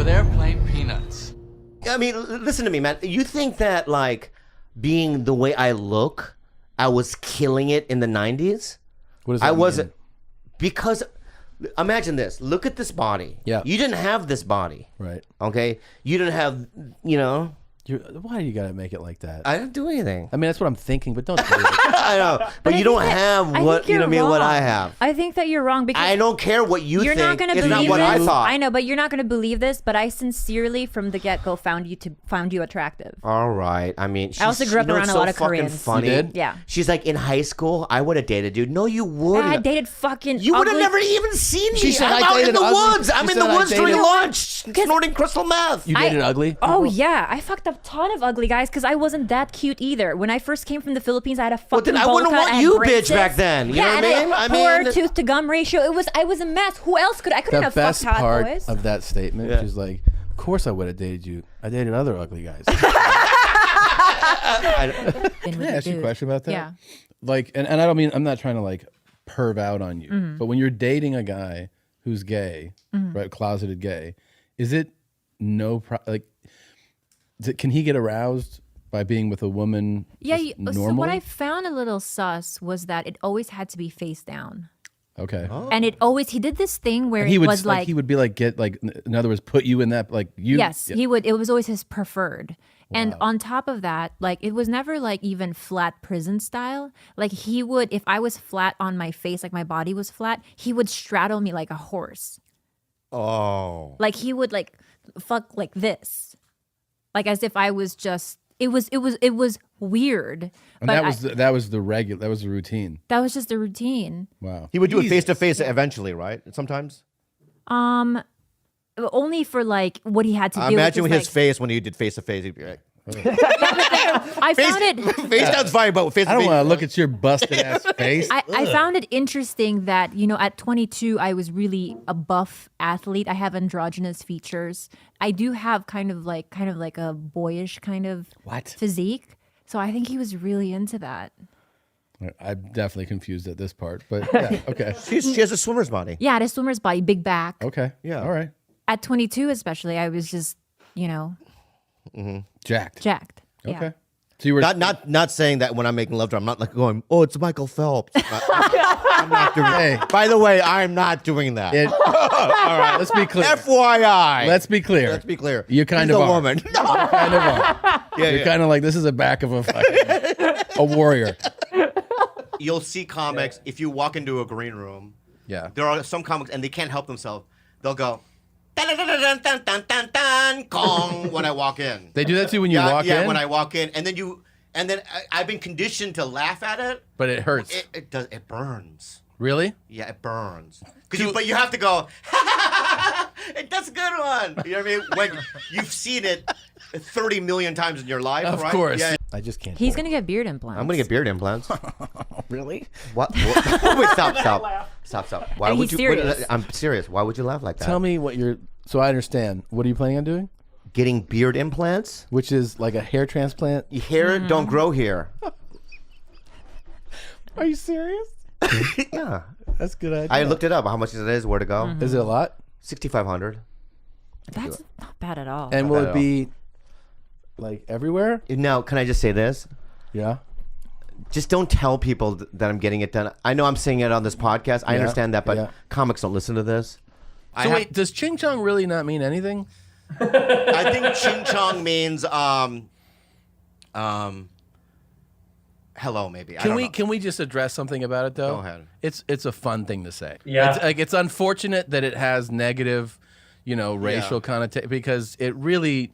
they're plain peanuts. I mean, listen to me, man. You think that, like, being the way I look, I was killing it in the 90s? What does that I mean? wasn't. Because, imagine this. Look at this body. Yeah. You didn't have this body. Right. Okay? You didn't have, you know. Why do you got to make it like that? I didn't do anything. I mean, that's what I'm thinking, but don't do it. I know. But you don't have what, you know what I mean, what I have. I think that you're wrong because I don't care what you you're think. not going to it's believe not what this. I thought. I know, but you're not going to believe this. But I sincerely, from the get-go, found you attractive. All right. I mean, I also grew up around a lot of Koreans. Funny. You did? Yeah. She's like, in high school, I would have dated dude. No, you wouldn't. I dated fucking. You would have ugly- never even seen me. She said I'm I out in dated the ugly. woods. I'm She in the said I woods during dated- lunch, snorting crystal meth. You dated ugly? Oh yeah, I fucked a ton of ugly guys because I wasn't that cute either. When I first came from the Philippines, I had a fucking then I bowl wouldn't cut, want I had you, braces. bitch, back then. You know what I mean? And I a poor mean- tooth to gum ratio. I was a mess. Who else could I couldn't The have best fucked hot part boys. of that statement, Yeah. she's like, of course I would have dated you. I dated other ugly guys. Been Can with I a ask you a dude. question about that? Yeah. Like, and I don't mean, I'm not trying to like perv out on you, but when you're dating a guy who's gay, right, closeted gay, is it can he get aroused by being with a woman? Yeah. just So normally? what I found a little sus was that it always had to be face down. Okay. And he did this thing where And he it would was like he would be like in other words, put you in that like you. yes, he would. It was always his preferred. And on top of that, like it was never like even flat prison style. Like he would, if I was flat on my face, like my body was flat, he would straddle me like a horse. Oh. Like he would like fuck like this, like as if I was just. It was weird. And but that was the routine. that was just a routine. Wow. He would do it face to face eventually, right? Sometimes. Only for like what he had to do. Imagine which his is, face when he did face to face. He'd be like, I found it. face down's fine, but face to I don't face. want to look at your busted ass face. I found it interesting that, you know, at 22, I was really a buff athlete. I have androgynous features. I do have kind of like a boyish kind of physique. So I think he was really into that. I'm definitely confused at this part, but yeah, okay. She has a swimmer's body. Yeah, I had a swimmer's body, big back. Okay. Yeah. All right. At 22 especially, I was just, you know, Jacked. jacked. Yeah. Okay. So you were Not saying that when I'm making love to her, I'm not like going, oh, it's Michael Phelps. I'm not doing Hey. By the way, I'm not doing that. All right, let's be clear. FYI. Let's be clear. Let's be clear. You kind He's of a are. woman. You kind of are. You're kind of like, this is the back of a warrior. You'll see comics, if you walk into a green room, Yeah. there are some comics, and they can't help themselves. They'll go, dun, dun, dun, dun, dun, dun, dun, dun, gong, when I walk in. They do that too when you walk in? Yeah, when I walk in. And then I've been conditioned to laff at it. But it hurts. It burns. Really? Yeah, it burns. But you have to go, that's a good one. You know what I mean? When you've seen it 30 million times in your life, Of right? course. Yeah. I just can't. He's going to get beard implants. I'm going to get beard implants. Really? What? Wait, stop. Why And would he's you? serious. I'm serious. Why would you laugh like that? Tell me what you're. So I understand. What are you planning on doing? Getting beard implants? Which is like a hair transplant? Your hair don't grow here. Are you serious? Yeah. That's a good idea. I looked it up. How much it is, where to go. Is it a lot? 6,500. That's not bad at all. And will bad it at be like everywhere? Now, can I just say this? Yeah. Just don't tell people that I'm getting it done. I know I'm saying it on this podcast. I Yeah, understand that, but yeah. comics don't listen to this. So wait, does Ching Chong really not mean anything? I think Ching Chong means hello, maybe. Can we just address something about it though? Go ahead. It's a fun thing to say. Yeah. It's unfortunate that it has negative, racial connotation because it really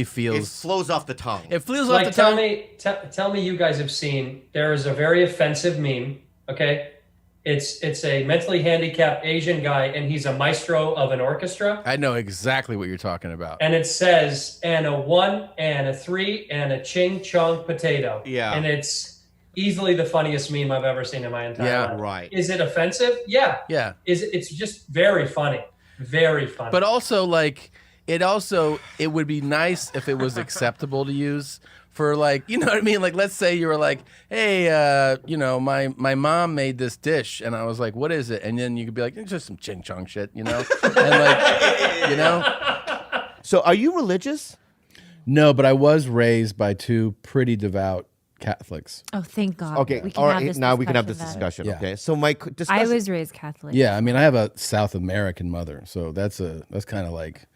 feels. It flows off the tongue. It feels Like, off the tongue. tell me you guys have seen, there is a very offensive meme, okay? It's a mentally handicapped Asian guy, and he's a maestro of an orchestra. I know exactly what you're talking about. And it says, and a 1, and a 3, and a ching chong potato. Yeah. And it's easily the funniest meme I've ever seen in my entire life. Right. Is it offensive? Yeah. Yeah. It's just very funny. Very funny. But also, it would be nice if it was acceptable to use for like, you know what I mean? Like, let's say you were like, hey, you know, my mom made this dish, and I was like, what is it? And then you could be like, it's just some ching chong shit, you know? And like, you know? So, are you religious? No, but I was raised by two pretty devout Catholics. Oh, thank God. Okay, We can all have right. this Now we can have this then. discussion. Yeah. Okay, so my I discussion. was raised Catholic. Yeah, I mean, I have a South American mother, so that's kind of like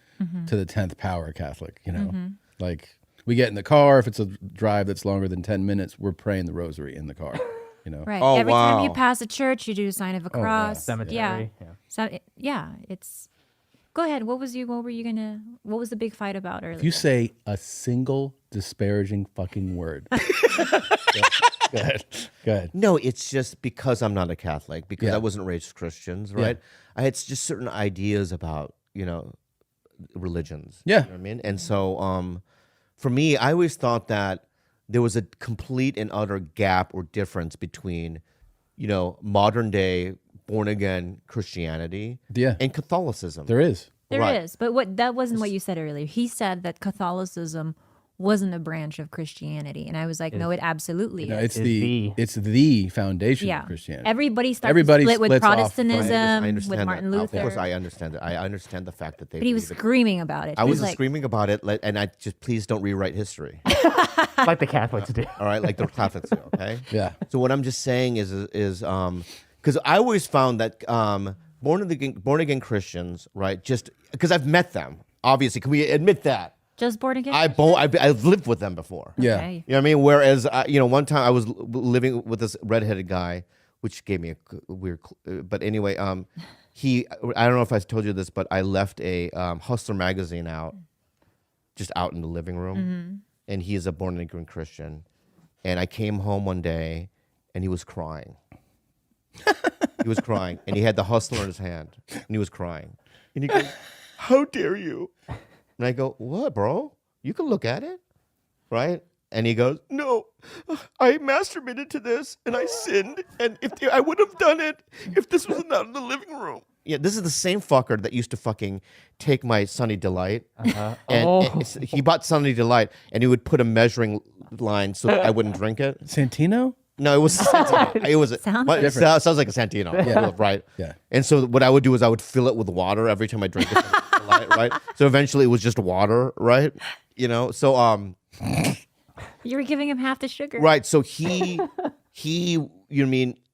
to the 10th power Catholic, you know? Like, we get in the car, if it's a drive that's longer than 10 minutes, we're praying the rosary in the car, you know? Right. Oh, Every time you wow. pass a church, you do a sign of a cross. Cemetery. Yeah. So, it's. Go ahead. What was the big fight about earlier? If you say a single disparaging fucking word. Go ahead. Go ahead. No, it's just because I'm not a Catholic, because Yeah. I wasn't raised Christians, right? I had just certain ideas about, religions. Yeah. You know what I mean? And so for me, I always thought that there was a complete and utter gap or difference between, modern day born again Christianity Yeah. and Catholicism. There is. There is, Right. but that wasn't what you said earlier. He said that Catholicism wasn't a branch of Christianity, and I was like, no, it absolutely No, is. it's the foundation Yeah, of Christianity. everybody started Everybody split with splits off, right. Protestantism, I understand with that. Martin Luther. Of course, I understand it. I understand the fact that they. but he was believe it. screaming about it. I He wasn't like, screaming about it, and I just please don't rewrite history. Like the Catholics do. All right, like the Catholics do. Okay. Yeah. So what I'm just saying is because I always found that born again Christians, right? Just because I've met them, obviously, can we admit that? Just born again. I've lived with them before. Yeah. Okay. You know what I mean? Whereas, one time I was living with this redheaded guy, which gave me a weird. But anyway, I don't know if I told you this, but I left a Hustler magazine just out in the living room, and he is a born again Christian, and I came home one day, and he was crying. He was crying, and he had the Hustler in his hand, and he was crying, and he goes, "How dare you?" And I go, "What, bro? You can look at it, right?" And he goes, "No, I masturbated to this, and I sinned, and if I would have done it if this was not in the living room." Yeah, this is the same fucker that used to fucking take my Sunny Delight, and he bought Sunny Delight, and he would put a measuring line so that I wouldn't drink it. Santino? No, it was Santino. It was Sounds it sounds like a Santino, right? Yeah. And so what I would do is I would fill it with water every time I drank it, right? So eventually it was just water, right? So You were giving him half the sugar. right. So he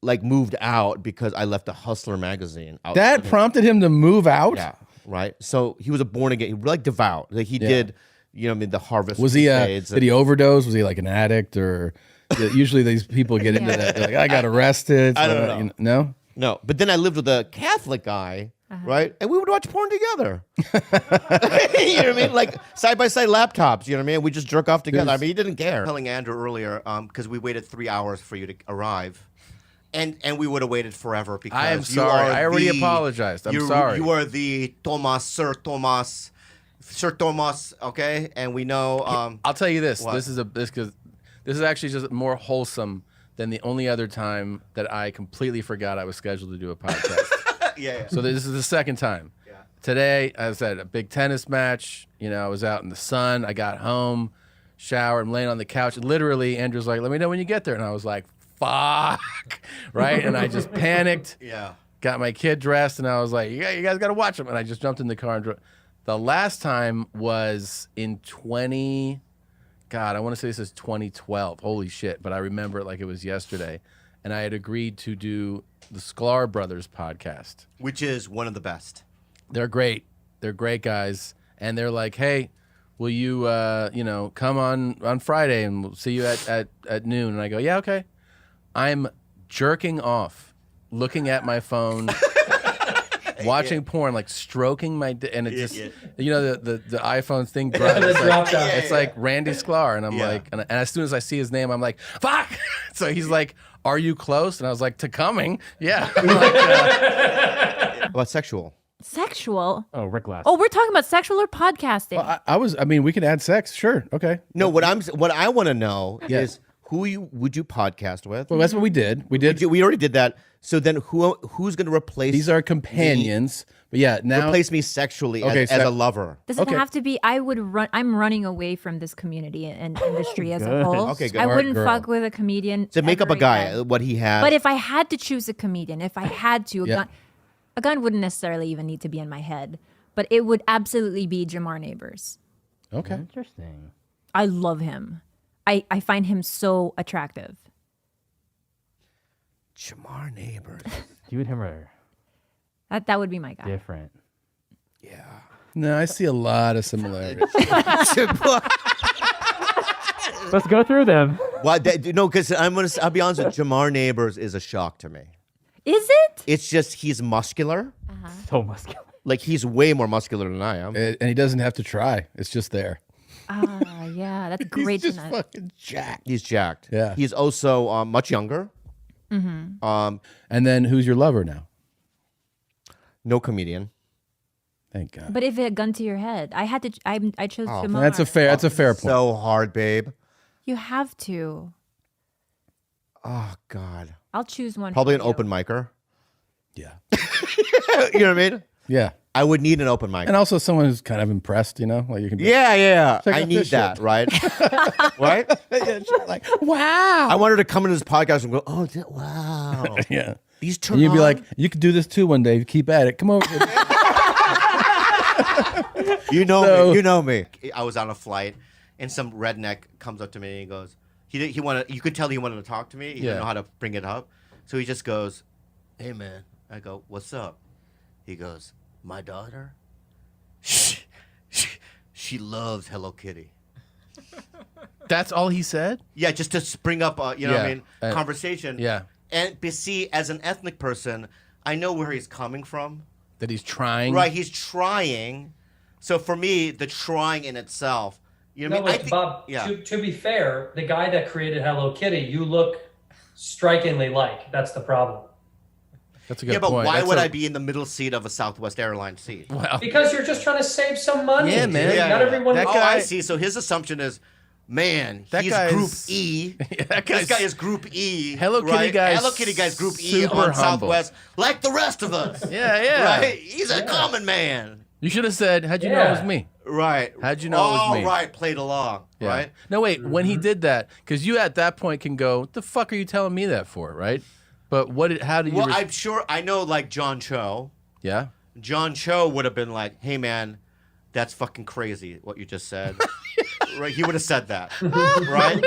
like moved out because I left a Hustler magazine out. That prompted him to move out? Yeah, right. So he was a born again, he was like devout. Like he did, the harvest. Was he crusades did he overdose? Was he like an addict or usually these people get into that. They're like, I got arrested. I don't know. No? No, but then I lived with a Catholic guy, right? And we would watch porn together. You know what I mean? Like side by side laptops. You know what I mean? We just jerk off together. I mean, he didn't care. Telling Andrew earlier, because we waited 3 hours for you to arrive, and we would have waited forever because I am you sorry. are I already the- apologized. I'm sorry. You are the Sir Thomas. Okay, and we know. I'll tell you this. What? This is actually just more wholesome than the only other time that I completely forgot I was scheduled to do a podcast. Yeah. So this is the second time. Yeah. Today, as I said, a big tennis match. I was out in the sun. I got home, showered, I'm laying on the couch. Literally, Andrew's like, "Let me know when you get there." And I was like, "Fuck," right? And I just panicked. Yeah. Got my kid dressed, and I was like, "You guys got to watch him." And I just jumped in the car and drove. The last time was in I want to say this is 2012. Holy shit. But I remember it like it was yesterday. And I had agreed to do the Sklar Brothers podcast. Which is one of the best. They're great. They're great guys. And they're like, "Hey, will you, come on Friday and we'll see you at noon?" And I go, "Yeah, okay." I'm jerking off, looking at my phone, watching porn, like stroking my and it just the iPhone thing The it's drop down. it's like Randy Sklar, and I'm like, and as soon as I see his name, I'm like, "Fuck!" So he's like, "Are you close?" And I was like, "To coming, yeah." I'm like, About sexual. Sexual. Oh, Rick Glass. Oh, we're talking about sexual or podcasting. I mean, we can add sex, sure, okay. No, what I want to know Yeah. is would you podcast with? Well, that's what we did. We did. We already did that. So then who's going to replace? These are companions. But yeah, now replace me sexually as a lover. Doesn't have to be. I would run. I'm running away from this community and industry as a whole. Okay, good. I wouldn't Girl. fuck with a comedian. So make up a ever guy, again. what he has. But if I had to choose a comedian, if I had to, Yeah. a gun wouldn't necessarily even need to be in my head. But it would absolutely be Jamar Neighbors. okay. Interesting. I love him. I find him so attractive. Jamar Neighbors. You and him are That would be my guy. different. Yeah. No, I see a lot of similarities. Let's go through them. Why? No, because I'll be honest with you, Jamar Neighbors is a shock to me. Is it? It's just he's muscular. So muscular. Like he's way more muscular than I am. And he doesn't have to try. It's just there. Yeah, that's great He's to just know. fucking jacked. He's jacked. Yeah. He's also much younger. And then who's your lover now? No comedian. Thank God. But if it had gun to your head, I had to. I chose Jamar. That's a fair point. So hard, babe. You have to. Oh God. I'll choose one. Probably for an you. open micer. Yeah. You know what I mean? Yeah. I would need an open mic. And also someone who's kind of impressed, you know? Like you can be Yeah. Check I out need this that, shit. right? Right? like, wow. I want her to come into this podcast and go, oh, wow. Yeah. These turn And you'd be on. like, you could do this too one day. Keep at it. Come over. You know So- me. You know me. I was on a flight, and some redneck comes up to me and he goes, he wanted. You could tell he wanted to talk to me. He Yeah. didn't know how to bring it up, so he just goes, "Hey man." I go, "What's up?" He goes, "My daughter, she loves Hello Kitty." That's all he said? Yeah, just to bring up, you know what I Yeah. mean, conversation. Yeah. And but see, as an ethnic person, I know where he's coming from. That he's trying. Right, he's trying. So for me, the trying in itself, you know No, what I mean? wait, Bob, yeah. to be fair, the guy that created Hello Kitty, you look strikingly like. That's the problem. That's a good Yeah, but point. why That's would a- I be in the middle seat of a Southwest Airlines seat? Well, Because you're just trying to save some money. Yeah, dude. man. Not everyone. That Oh, guy- I see. So his assumption is, man, That he's guy's- Group E. that This guy's- guy is Group E. Hello Kitty right? guy's Hello Kitty guy's Group E super on humble. Southwest, like the rest of us. yeah. Right? He's a common man. You should have said, how'd you know it was Yeah. me? Right. How'd you know it was me? Right, played along. Yeah. Right? No, wait. When he did that, because you at that point can go, what the fuck are you telling me that for, right? But how did you... Well, I'm sure, I know like John Cho. Yeah? John Cho would have been like, hey man, that's fucking crazy what you just said. Right? He would have said that. Right?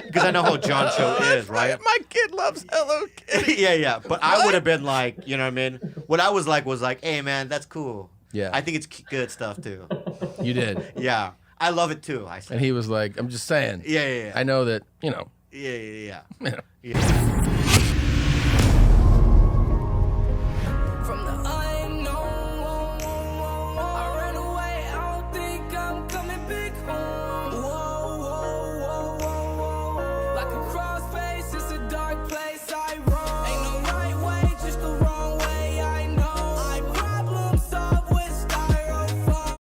Because I know how John Cho is, right? My kid loves Hello Kitty. Yeah. But I would have been like, you know what I mean? What I was like, hey man, that's cool. Yeah. I think it's good stuff too. You did. Yeah. I love it too, I said. And he was like, I'm just saying. Yeah. I know that, you know. Yeah. You know. Yeah.